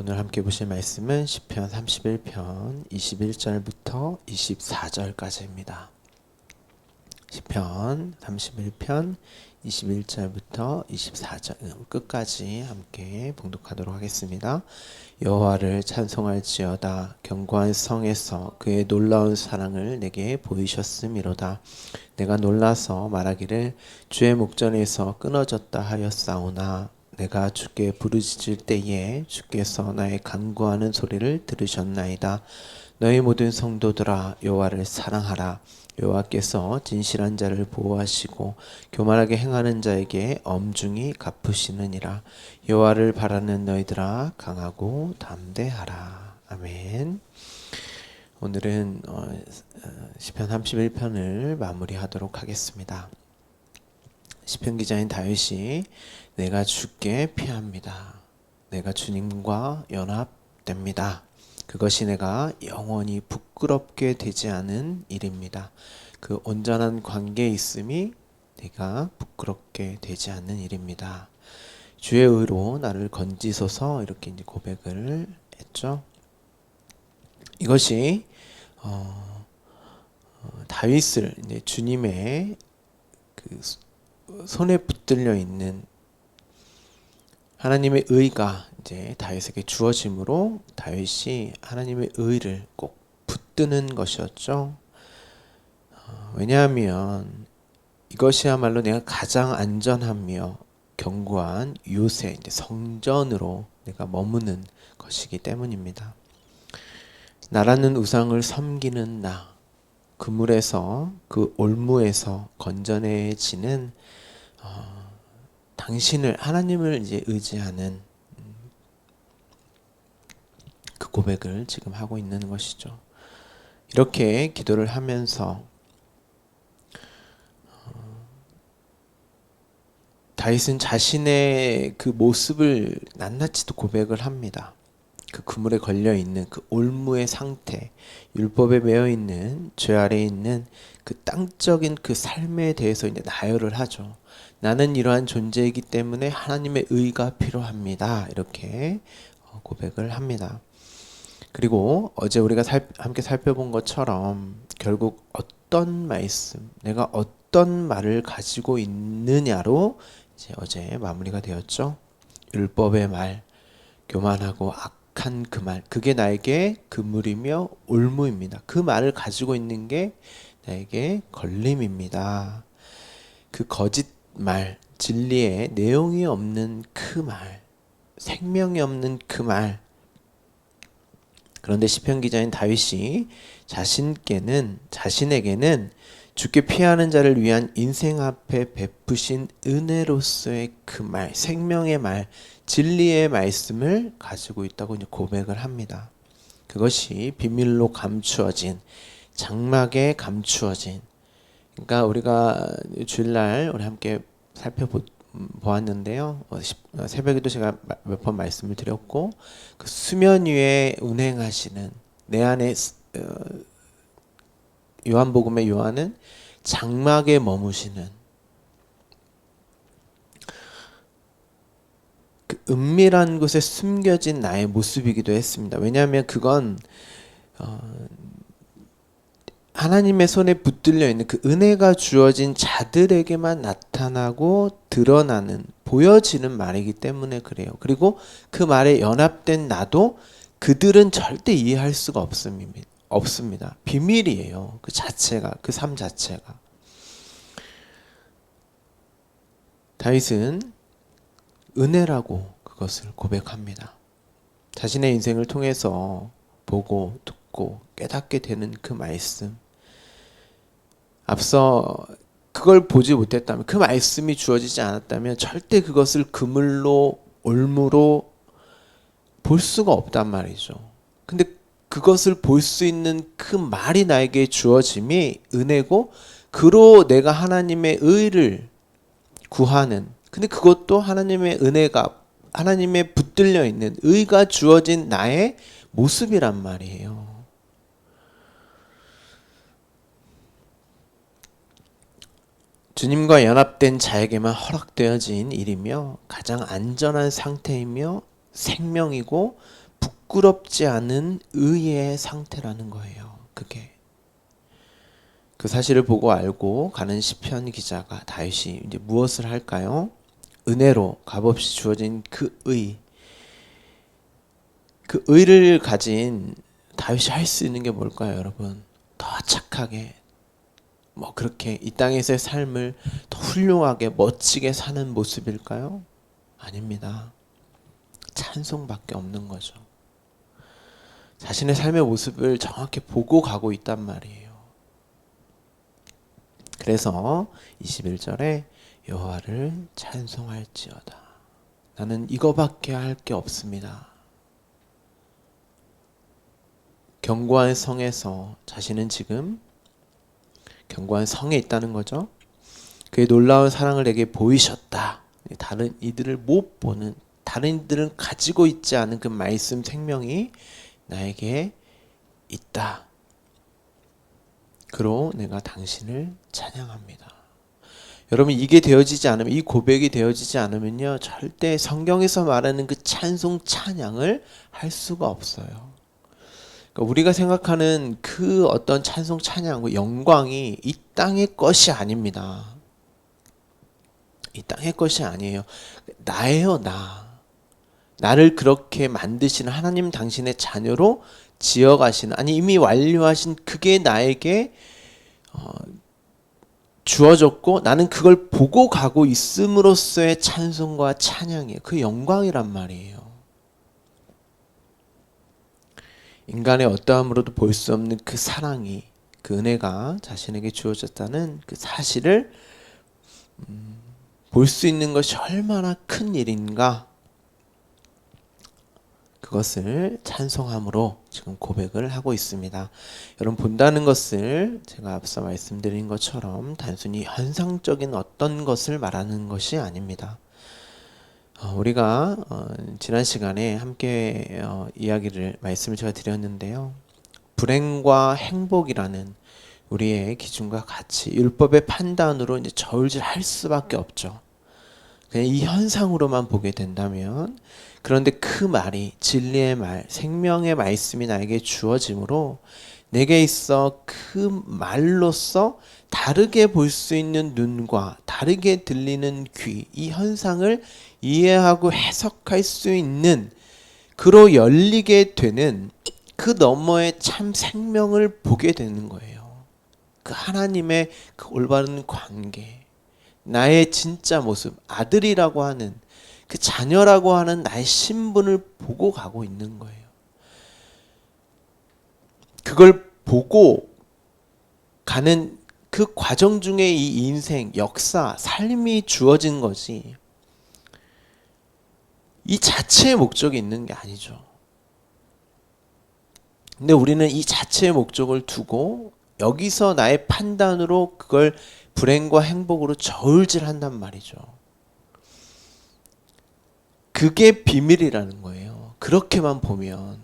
오늘 함께 보실 말씀은 시편 31편 21절부터 24절까지입니다. 시편 31편 21절부터 24절 끝까지 함께 봉독하도록 하겠습니다. 여호와를 찬송할지어다. 견고한 성에서 그의 놀라운 사랑을 내게 보이셨음이로다. 내가 놀라서 말하기를 주의 목전에서 끊어졌다 하였사오나 내가 주께 부르짖을 때에 주께서 나의 간구하는 소리를 들으셨나이다. 너희 모든 성도들아 여호와를 사랑하라. 여호와께서 진실한 자를 보호하시고 교만하게 행하는 자에게 엄중히 갚으시느니라. 여호와를 바라는 너희들아 강하고 담대하라. 아멘. 오늘은 시편 31편을 마무리하도록 하겠습니다. 시편 기자인 다윗이 내가 주께 피합니다. 내가 주님과 연합됩니다. 그것이 내가 영원히 부끄럽게 되지 않은 일입니다. 그 온전한 관계에 있음이 내가 부끄럽게 되지 않는 일입니다. 주의 의로 나를 건지소서 이렇게 이제 고백을 했죠. 이것이 다윗을 이제 주님의 그 손에 붙들려 있는 하나님의 의가 이제 다윗에게 주어짐으로 다윗이 하나님의 의를 꼭 붙드는 것이었죠. 왜냐하면 이것이야말로 내가 가장 안전하며 견고한 요새 이제 성전으로 내가 머무는 것이기 때문입니다. 나라는 우상을 섬기는 나, 그물에서 그 올무에서 건져내지는 당신을 하나님을 이제 의지하는 그 고백을 지금 하고 있는 것이죠. 이렇게 기도를 하면서 다윗은 자신의 그 모습을 낱낱이도 고백을 합니다. 그 그물에 걸려 있는 그 올무의 상태, 율법에 매여 있는 죄 아래에 있는 그 땅적인 그 삶에 대해서 이제 나열을 하죠. 나는 이러한 존재이기 때문에 하나님의 의가 필요합니다. 이렇게 고백을 합니다. 그리고 어제 우리가 함께 살펴본 것처럼 결국 어떤 말씀, 내가 어떤 말을 가지고 있느냐로 이제 어제 마무리가 되었죠. 율법의 말, 교만하고 악한 그 말, 그게 나에게 그물이며 올무입니다. 그 말을 가지고 있는 게 나에게 걸림입니다. 그 거짓 말, 진리에 내용이 없는 그 말, 생명이 없는 그 말. 그런데 시편 기자인 다윗이 자신에게는 주께 피하는 자를 위한 인생 앞에 베푸신 은혜로서의 그 말, 생명의 말, 진리의 말씀을 가지고 있다고 이제 고백을 합니다. 그것이 비밀로 감추어진, 장막에 감추어진. 그러니까 우리가 주일날 우리 함께 살펴보았는데요. 새벽에도 제가 몇 번 말씀을 드렸고, 그 수면 위에 운행하시는 내 안에 요한복음의 요한은 장막에 머무시는 그 은밀한 곳에 숨겨진 나의 모습이기도 했습니다. 왜냐하면 그건 하나님의 손에 붙들려 있는 그 은혜가 주어진 자들에게만 나타나고 드러나는, 보여지는 말이기 때문에 그래요. 그리고 그 말에 연합된 나도 그들은 절대 이해할 수가 없습니다. 비밀이에요. 그 자체가, 그 삶 자체가. 다윗은 은혜라고 그것을 고백합니다. 자신의 인생을 통해서 보고 듣고 깨닫게 되는 그 말씀, 앞서 그걸 보지 못했다면, 그 말씀이 주어지지 않았다면 절대 그것을 그물로 올무로 볼 수가 없단 말이죠. 근데 그것을 볼 수 있는 그 말이 나에게 주어짐이 은혜고, 그로 내가 하나님의 의를 구하는, 근데 그것도 하나님의 은혜가, 하나님의 붙들려 있는 의가 주어진 나의 모습이란 말이에요. 주님과 연합된 자에게만 허락되어진 일이며 가장 안전한 상태이며 생명이고 부끄럽지 않은 의의 상태라는 거예요. 그게 그 사실을 보고 알고 가는 시편 기자가 다윗이 이제 무엇을 할까요? 은혜로 값없이 주어진 그 의를 가진 다윗이 할 수 있는 게 뭘까요, 여러분? 더 착하게, 뭐 그렇게 이 땅에서의 삶을 더 훌륭하게 멋지게 사는 모습일까요? 아닙니다. 찬송밖에 없는 거죠. 자신의 삶의 모습을 정확히 보고 가고 있단 말이에요. 그래서 21절에 여호와를 찬송할지어다. 나는 이거밖에 할 게 없습니다. 견고한 성에서 자신은 지금 견고한 성에 있다는 거죠. 그의 놀라운 사랑을 내게 보이셨다. 다른 이들을 못 보는, 다른 이들은 가지고 있지 않은 그 말씀 생명이 나에게 있다. 그로 내가 당신을 찬양합니다. 여러분, 이게 되어지지 않으면, 이 고백이 되어지지 않으면요, 절대 성경에서 말하는 그 찬송 찬양을 할 수가 없어요. 그러니까 우리가 생각하는 그 어떤 찬송 찬양, 영광이 이 땅의 것이 아닙니다. 이 땅의 것이 아니에요. 나예요, 나. 나를 그렇게 만드시는 하나님 당신의 자녀로 지어가시는, 아니 이미 완료하신 그게 나에게 주어졌고 나는 그걸 보고 가고 있음으로써의 찬송과 찬양이에요. 그 영광이란 말이에요. 인간의 어떠함으로도 볼 수 없는 그 사랑이, 그 은혜가 자신에게 주어졌다는 그 사실을 볼 수 있는 것이 얼마나 큰 일인가, 그것을 찬송함으로 지금 고백을 하고 있습니다. 여러분, 본다는 것을 제가 앞서 말씀드린 것처럼 단순히 현상적인 어떤 것을 말하는 것이 아닙니다. 우리가 지난 시간에 함께 말씀을 제가 드렸는데요. 불행과 행복이라는 우리의 기준과 같이 율법의 판단으로 이제 저울질할 수밖에 없죠. 그냥 이 현상으로만 보게 된다면, 그런데 그 말이 진리의 말, 생명의 말씀이 나에게 주어짐으로 내게 있어 그 말로써 다르게 볼 수 있는 눈과 다르게 들리는 귀, 이 현상을 이해하고 해석할 수 있는, 그로 열리게 되는 그 너머의 참 생명을 보게 되는 거예요. 그 하나님의 그 올바른 관계, 나의 진짜 모습, 아들이라고 하는 그 자녀라고 하는 나의 신분을 보고 가고 있는 거예요. 그걸 보고 가는 그 과정 중에 이 인생, 역사, 삶이 주어진 것이 이 자체의 목적이 있는 게 아니죠. 근데 우리는 이 자체의 목적을 두고 여기서 나의 판단으로 그걸 불행과 행복으로 저울질한단 말이죠. 그게 비밀이라는 거예요. 그렇게만 보면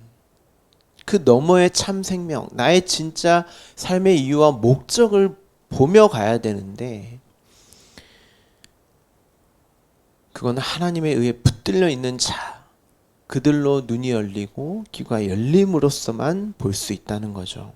그 너머의 참 생명, 나의 진짜 삶의 이유와 목적을 보며 가야 되는데, 그건 하나님에 의해 붙들려 있는 자, 그들로 눈이 열리고 귀가 열림으로써만 볼 수 있다는 거죠.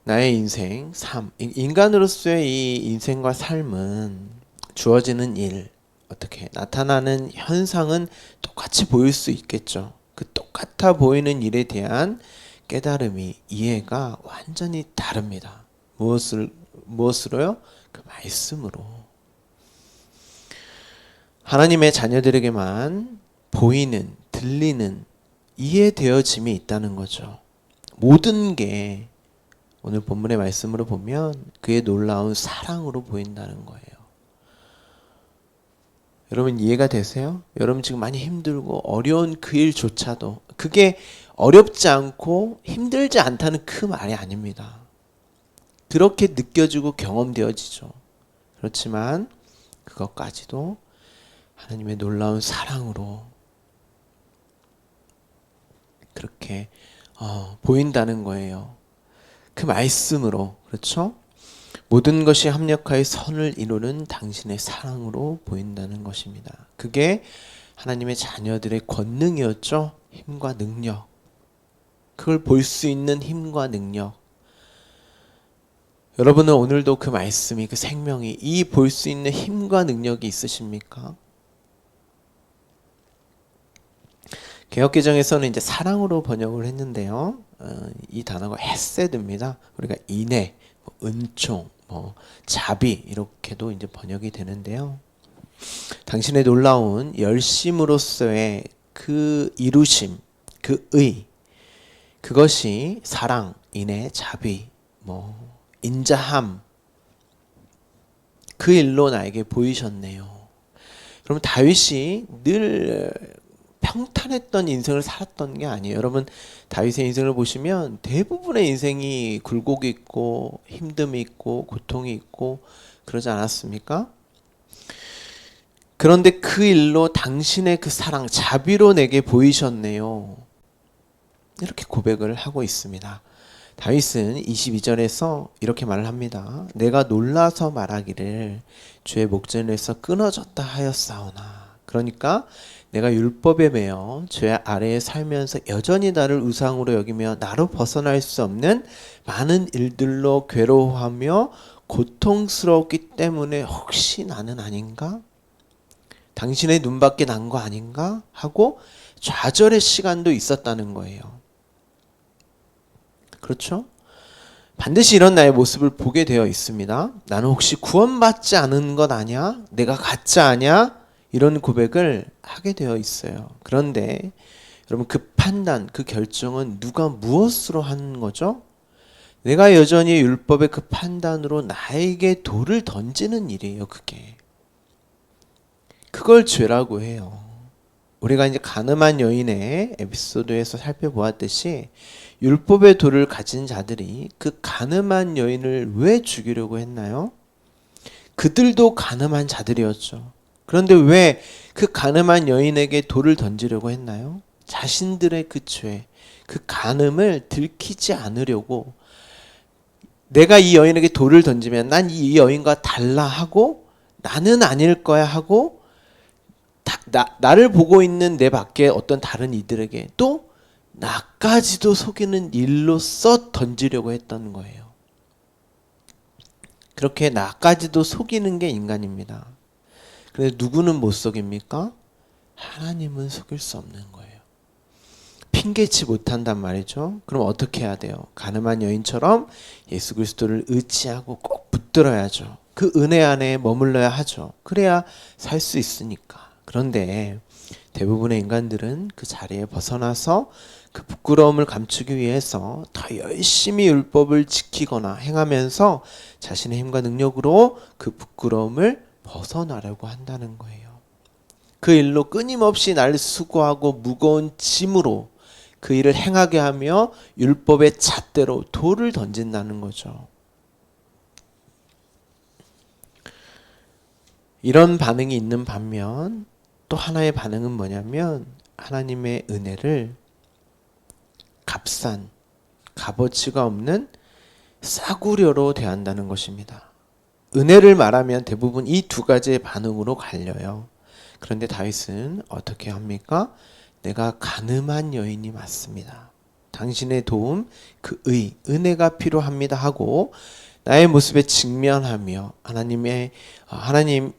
나의 인생, 삶, 인간으로서의 이 인생과 삶은 주어지는 일, 어떻게 나타나는 현상은 똑같이 보일 수 있겠죠. 그 똑같아 보이는 일에 대한 깨달음이, 이해가 완전히 다릅니다. 무엇으로요? 그 말씀으로. 하나님의 자녀들에게만 보이는, 들리는, 이해되어짐이 있다는 거죠. 모든 게 오늘 본문의 말씀으로 보면 그의 놀라운 사랑으로 보인다는 거예요. 여러분, 이해가 되세요? 여러분 지금 많이 힘들고 어려운 그 일조차도 그게 어렵지 않고 힘들지 않다는 그 말이 아닙니다. 그렇게 느껴지고 경험되어지죠. 그렇지만 그것까지도 하나님의 놀라운 사랑으로 그렇게 보인다는 거예요. 그 말씀으로. 그렇죠? 모든 것이 합력하여 선을 이루는 당신의 사랑으로 보인다는 것입니다. 그게 하나님의 자녀들의 권능이었죠. 힘과 능력. 그걸 볼 수 있는 힘과 능력. 여러분은 오늘도 그 말씀이, 그 생명이, 이 볼 수 있는 힘과 능력이 있으십니까? 개역개정에서는 이제 사랑으로 번역을 했는데요. 이 단어가 헤세드입니다. 우리가 인애, 은총, 자비 이렇게도 이제 번역이 되는데요. 당신의 놀라운 열심으로서의 그 이루심, 그 의, 그것이 사랑, 인애, 자비, 인자함, 그 일로 나에게 보이셨네요. 그러면 다윗이 늘 평탄했던 인생을 살았던 게 아니에요. 여러분, 다윗의 인생을 보시면 대부분의 인생이 굴곡이 있고 힘듦이 있고 고통이 있고 그러지 않았습니까? 그런데 그 일로 당신의 그 사랑, 자비로 내게 보이셨네요. 이렇게 고백을 하고 있습니다. 다윗은 22절에서 이렇게 말을 합니다. 내가 놀라서 말하기를 주의 목전에서 끊어졌다 하였사오나. 그러니까 내가 율법에 매여 죄 아래에 살면서 여전히 나를 우상으로 여기며 나로 벗어날 수 없는 많은 일들로 괴로워하며 고통스러웠기 때문에 혹시 나는 아닌가? 당신의 눈밖에 난 거 아닌가? 하고 좌절의 시간도 있었다는 거예요. 그렇죠? 반드시 이런 나의 모습을 보게 되어 있습니다. 나는 혹시 구원받지 않은 것 아냐? 내가 가짜 아냐? 이런 고백을 하게 되어 있어요. 그런데 여러분, 그 판단, 그 결정은 누가 무엇으로 하는 거죠? 내가 여전히 율법의 그 판단으로 나에게 돌을 던지는 일이에요. 그걸 죄라고 해요. 우리가 이제 가늠한 여인의 에피소드에서 살펴보았듯이 율법의 돌을 가진 자들이 그 가늠한 여인을 왜 죽이려고 했나요? 그들도 가늠한 자들이었죠. 그런데 왜 그 가늠한 여인에게 돌을 던지려고 했나요? 자신들의 그 죄, 그 간음을 들키지 않으려고, 내가 이 여인에게 돌을 던지면 난 이 여인과 달라 하고 나는 아닐 거야 하고 나를 보고 있는 내 밖에 어떤 다른 이들에게 또 나까지도 속이는 일로써 던지려고 했던 거예요. 그렇게 나까지도 속이는 게 인간입니다. 그런데 누구는 못 속입니까? 하나님은 속일 수 없는 거예요. 핑계치 못한단 말이죠. 그럼 어떻게 해야 돼요? 가늠한 여인처럼 예수 그리스도를 의지하고 꼭 붙들어야죠. 그 은혜 안에 머물러야 하죠. 그래야 살 수 있으니까. 그런데 대부분의 인간들은 그 자리에 벗어나서 그 부끄러움을 감추기 위해서 더 열심히 율법을 지키거나 행하면서 자신의 힘과 능력으로 그 부끄러움을 벗어나려고 한다는 거예요. 그 일로 끊임없이 날 수고하고 무거운 짐으로 그 일을 행하게 하며 율법의 잣대로 돌을 던진다는 거죠. 이런 반응이 있는 반면 또 하나의 반응은 뭐냐면 하나님의 은혜를 값싼, 값어치가 없는 싸구려로 대한다는 것입니다. 은혜를 말하면 대부분 이 두 가지의 반응으로 갈려요. 그런데 다윗은 어떻게 합니까? 내가 가늠한 여인이 맞습니다. 당신의 도움, 그 은혜가 필요합니다 하고 나의 모습에 직면하며 하나님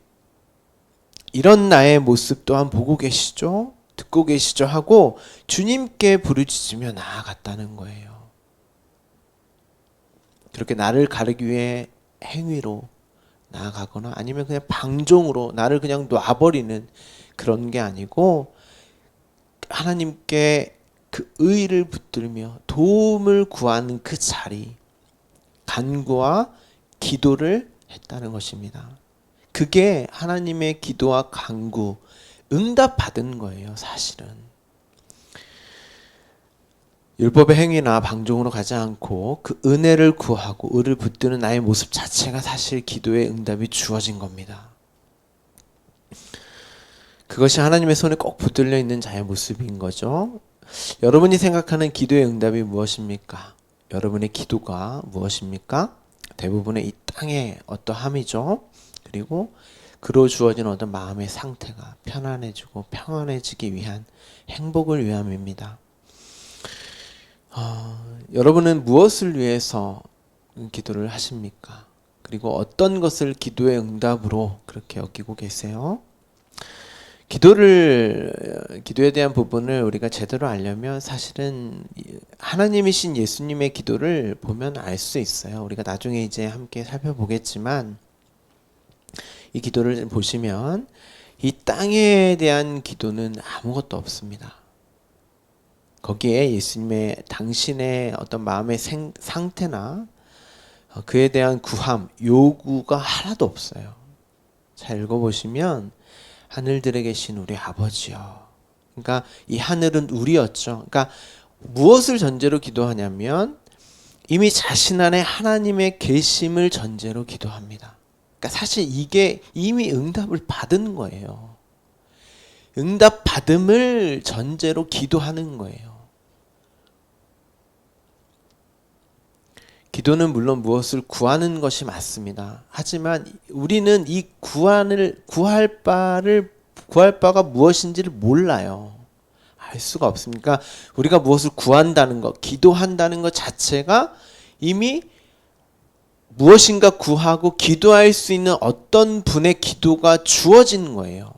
이런 나의 모습 또한 보고 계시죠? 듣고 계시죠? 하고 주님께 부르짖으며 나아갔다는 거예요. 그렇게 나를 가르기 위해 행위로 나아가거나 아니면 그냥 방종으로 나를 그냥 놔버리는 그런 게 아니고 하나님께 그 의를 붙들며 도움을 구하는 그 자리, 간구와 기도를 했다는 것입니다. 그게 하나님의 기도와 간구, 응답받은 거예요, 사실은. 율법의 행위나 방종으로 가지 않고 그 은혜를 구하고 의를 붙드는 나의 모습 자체가 사실 기도의 응답이 주어진 겁니다. 그것이 하나님의 손에 꼭 붙들려 있는 자의 모습인 거죠. 여러분이 생각하는 기도의 응답이 무엇입니까? 여러분의 기도가 무엇입니까? 대부분의 이 땅의 어떠함이죠. 그리고 그로 주어진 어떤 마음의 상태가 편안해지고 평안해지기 위한 행복을 위함입니다. 여러분은 무엇을 위해서 기도를 하십니까? 그리고 어떤 것을 기도의 응답으로 그렇게 여기고 계세요? 기도에 대한 부분을 우리가 제대로 알려면 사실은 하나님이신 예수님의 기도를 보면 알 수 있어요. 우리가 나중에 이제 함께 살펴보겠지만 이 기도를 보시면 이 땅에 대한 기도는 아무것도 없습니다. 거기에 예수님의 당신의 어떤 마음의 상태나 그에 대한 구함, 요구가 하나도 없어요. 잘 읽어보시면 하늘들에 계신 우리 아버지요. 그러니까 이 하늘은 우리였죠. 그러니까 무엇을 전제로 기도하냐면 이미 자신 안에 하나님의 계심을 전제로 기도합니다. 그러니까 사실 이게 이미 응답을 받은 거예요. 응답 받음을 전제로 기도하는 거예요. 기도는 물론 무엇을 구하는 것이 맞습니다. 하지만 우리는 이 구할 바가 무엇인지를 몰라요. 알 수가 없습니까? 우리가 무엇을 구한다는 것, 기도한다는 것 자체가 이미 무엇인가 구하고 기도할 수 있는 어떤 분의 기도가 주어진 거예요.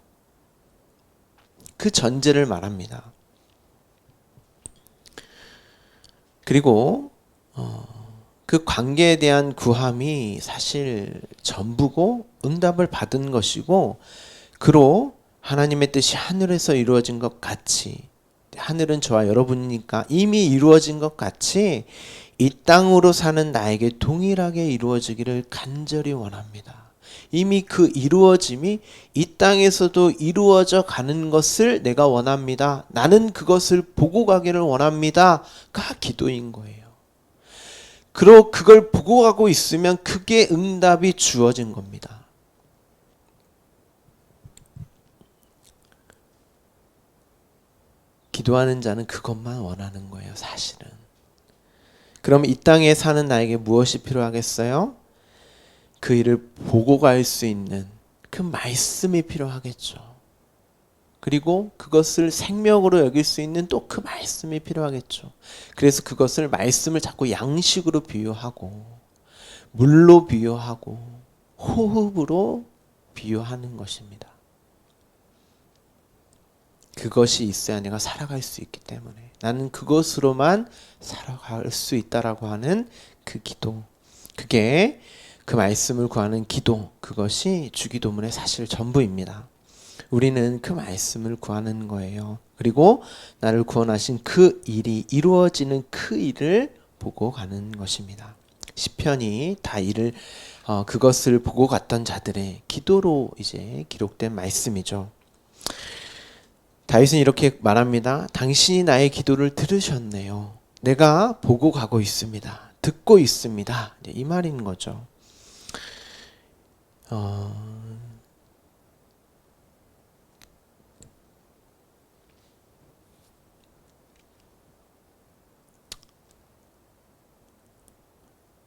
그 전제를 말합니다. 그리고 그 관계에 대한 구함이 사실 전부고 응답을 받은 것이고 그로 하나님의 뜻이 하늘에서 이루어진 것 같이 하늘은 저와 여러분이니까 이미 이루어진 것 같이 이 땅으로 사는 나에게 동일하게 이루어지기를 간절히 원합니다. 이미 그 이루어짐이 이 땅에서도 이루어져 가는 것을 내가 원합니다. 나는 그것을 보고 가기를 원합니다가 기도인 거예요. 그리고 그걸 보고 가고 있으면 그게 응답이 주어진 겁니다. 기도하는 자는 그것만 원하는 거예요, 사실은. 그럼 이 땅에 사는 나에게 무엇이 필요하겠어요? 그 일을 보고 갈 수 있는 그 말씀이 필요하겠죠. 그리고 그것을 생명으로 여길 수 있는 또 그 말씀이 필요하겠죠. 그래서 그것을 말씀을 자꾸 양식으로 비유하고 물로 비유하고 호흡으로 비유하는 것입니다. 그것이 있어야 내가 살아갈 수 있기 때문에 나는 그것으로만 살아갈 수 있다라고 하는 그 기도, 그게 그 말씀을 구하는 기도, 그것이 주기도문의 사실 전부입니다. 우리는 그 말씀을 구하는 거예요. 그리고 나를 구원하신 그 일이 이루어지는 그 일을 보고 가는 것입니다. 시편이 다 그것을 보고 갔던 자들의 기도로 이제 기록된 말씀이죠. 다윗은 이렇게 말합니다. 당신이 나의 기도를 들으셨네요. 내가 보고 가고 있습니다. 듣고 있습니다. 이 말인 거죠.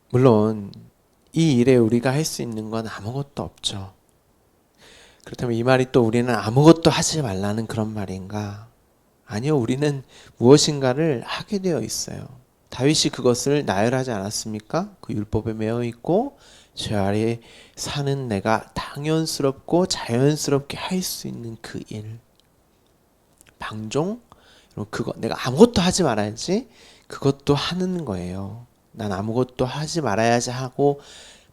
물론 이 일에 우리가 할 수 있는 건 아무것도 없죠. 그렇다면 이 말이 또 우리는 아무것도 하지 말라는 그런 말인가? 아니요, 우리는 무엇인가를 하게 되어 있어요. 다윗이 그것을 나열하지 않았습니까? 그 율법에 매여 있고 죄 아래에 사는 내가 당연스럽고 자연스럽게 할 수 있는 그 일, 방종, 그거 내가 아무것도 하지 말아야지, 그것도 하는 거예요. 난 아무것도 하지 말아야지 하고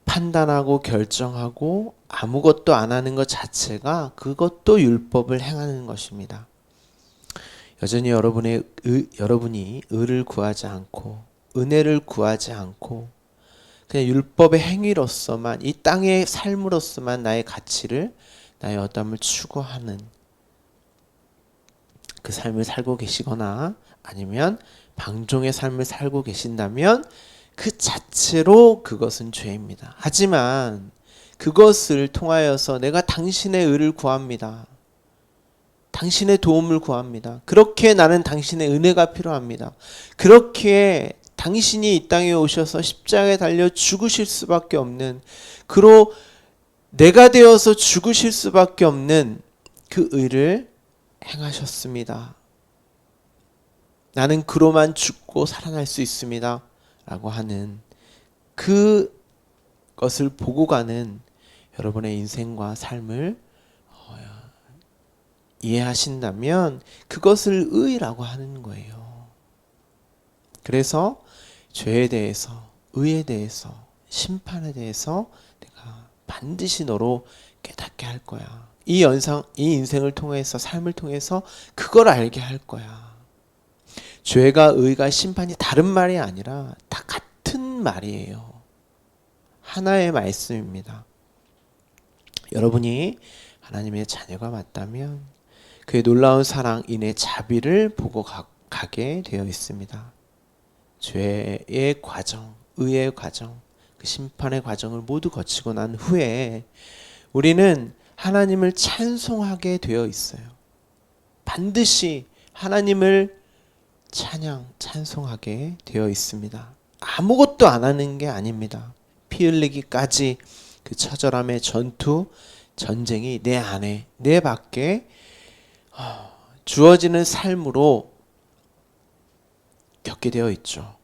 판단하고 결정하고 아무것도 안 하는 것 자체가 그것도 율법을 행하는 것입니다. 여전히 여러분이 의를 구하지 않고 은혜를 구하지 않고 그냥 율법의 행위로서만 이 땅의 삶으로서만 나의 가치를 나의 어담을 추구하는 그 삶을 살고 계시거나 아니면 방종의 삶을 살고 계신다면 그 자체로 그것은 죄입니다. 하지만 그것을 통하여서 내가 당신의 의를 구합니다. 당신의 도움을 구합니다. 그렇게 나는 당신의 은혜가 필요합니다. 그렇게 당신이 이 땅에 오셔서 십자가에 달려 죽으실 수밖에 없는, 그로 내가 되어서 죽으실 수밖에 없는 그 의를 행하셨습니다. 나는 그로만 죽고 살아날 수 있습니다. 라고 하는 그것을 보고 가는 여러분의 인생과 삶을 이해하신다면 그것을 의라고 하는 거예요. 그래서 죄에 대해서, 의에 대해서, 심판에 대해서 내가 반드시 너로 깨닫게 할 거야. 이 인생을 통해서, 삶을 통해서 그걸 알게 할 거야. 죄가, 의가, 심판이 다른 말이 아니라 다 같은 말이에요. 하나의 말씀입니다. 여러분이 하나님의 자녀가 맞다면 그의 놀라운 사랑, 인의 자비를 보고 가게 되어 있습니다. 죄의 과정, 의의 과정, 그 심판의 과정을 모두 거치고 난 후에 우리는 하나님을 찬송하게 되어 있어요. 반드시 하나님을 찬송하게 되어 있습니다. 아무것도 안 하는 게 아닙니다. 피 흘리기까지 그 처절함의 전쟁이 내 안에, 내 밖에 주어지는 삶으로 겪게 되어 있죠.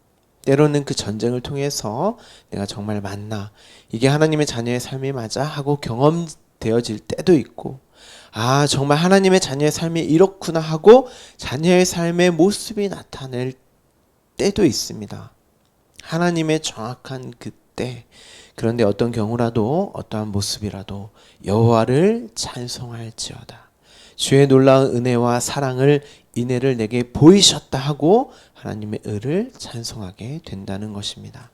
때로는 그 전쟁을 통해서 내가 정말 맞나, 이게 하나님의 자녀의 삶이 맞아 하고 경험되어질 때도 있고, 아 정말 하나님의 자녀의 삶이 이렇구나 하고 자녀의 삶의 모습이 나타낼 때도 있습니다. 하나님의 정확한 그때. 그런데 어떤 경우라도, 어떠한 모습이라도 여호와를 찬송할지어다. 주의 놀라운 은혜와 사랑을, 인애를 내게 보이셨다 하고 하나님의 의를 찬송하게 된다는 것입니다.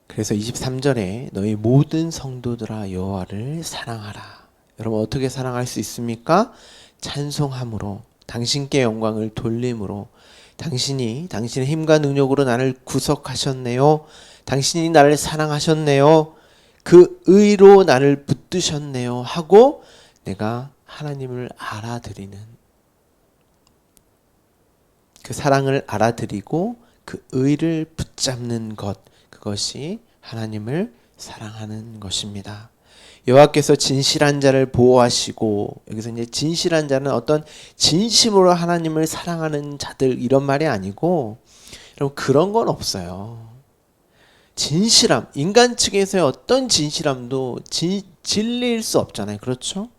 그래서 23절에 너희 모든 성도들아 여호와를 사랑하라. 여러분 어떻게 사랑할 수 있습니까? 찬송함으로, 당신께 영광을 돌림으로, 당신의 힘과 능력으로 나를 구속하셨네요. 당신이 나를 사랑하셨네요. 그 의로 나를 붙드셨네요 하고 내가 하나님을 알아들이는, 그 사랑을 알아들이고 그 의를 붙잡는 것, 그것이 하나님을 사랑하는 것입니다. 여호와께서 진실한 자를 보호하시고, 여기서 이제 진실한 자는 어떤 진심으로 하나님을 사랑하는 자들 이런 말이 아니고, 여러분 그런 건 없어요. 진실함, 인간 측에서의 어떤 진실함도 진리일 수 없잖아요. 그렇죠?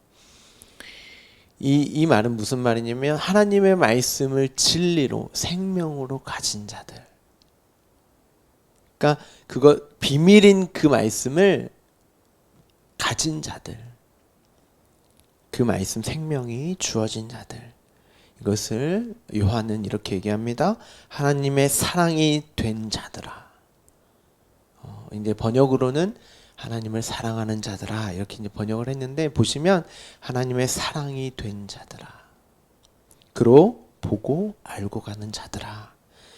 이 말은 무슨 말이냐면 하나님의 말씀을 진리로, 생명으로 가진 자들. 그러니까 그거 비밀인 그 말씀을 가진 자들, 그 말씀 생명이 주어진 자들, 이것을 요한은 이렇게 얘기합니다. 하나님의 사랑이 된 자들아. 이제 번역으로는 하나님을 사랑하는 자들아 이렇게 이제 번역을 했는데, 보시면 하나님의 사랑이 된 자들아, 그로 보고 알고 가는 자들아,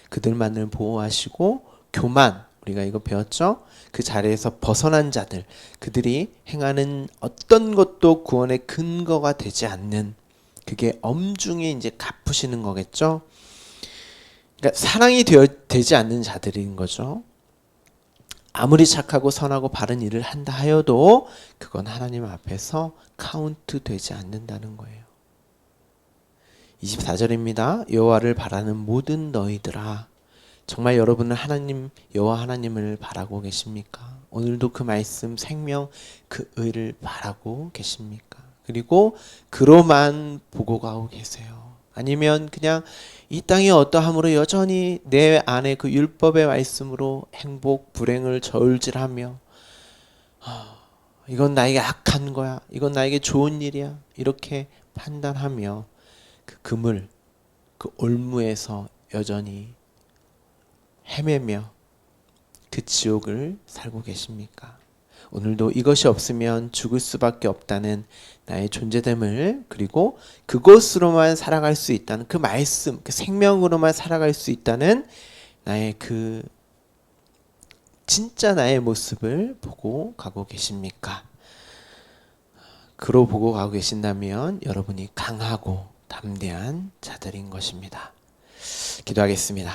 그들만을 보호하시고 교만, 우리가 이거 배웠죠? 그 자리에서 벗어난 자들, 그들이 행하는 어떤 것도 구원의 근거가 되지 않는, 그게 엄중히 이제 갚으시는 거겠죠? 그러니까 사랑이 되지 않는 자들인 거죠. 아무리 착하고 선하고 바른 일을 한다 하여도 그건 하나님 앞에서 카운트 되지 않는다는 거예요. 24절입니다. 여호와를 바라는 모든 너희들아. 정말 여러분은 여호와 하나님을 바라고 계십니까? 오늘도 그 말씀, 생명, 그 의를 바라고 계십니까? 그리고 그로만 보고 가고 계세요? 아니면 그냥 이 땅의 어떠함으로 여전히 내 안에 그 율법의 말씀으로 행복, 불행을 저울질하며 이건 나에게 악한 거야, 이건 나에게 좋은 일이야, 이렇게 판단하며 그 그물, 그 올무에서 여전히 헤매며 그 지옥을 살고 계십니까? 오늘도 이것이 없으면 죽을 수밖에 없다는 나의 존재됨을, 그리고 그것으로만 살아갈 수 있다는 그 말씀, 그 생명으로만 살아갈 수 있다는 나의 그 진짜 나의 모습을 보고 가고 계십니까? 그로 보고 가고 계신다면 여러분이 강하고 담대한 자들인 것입니다. 기도하겠습니다.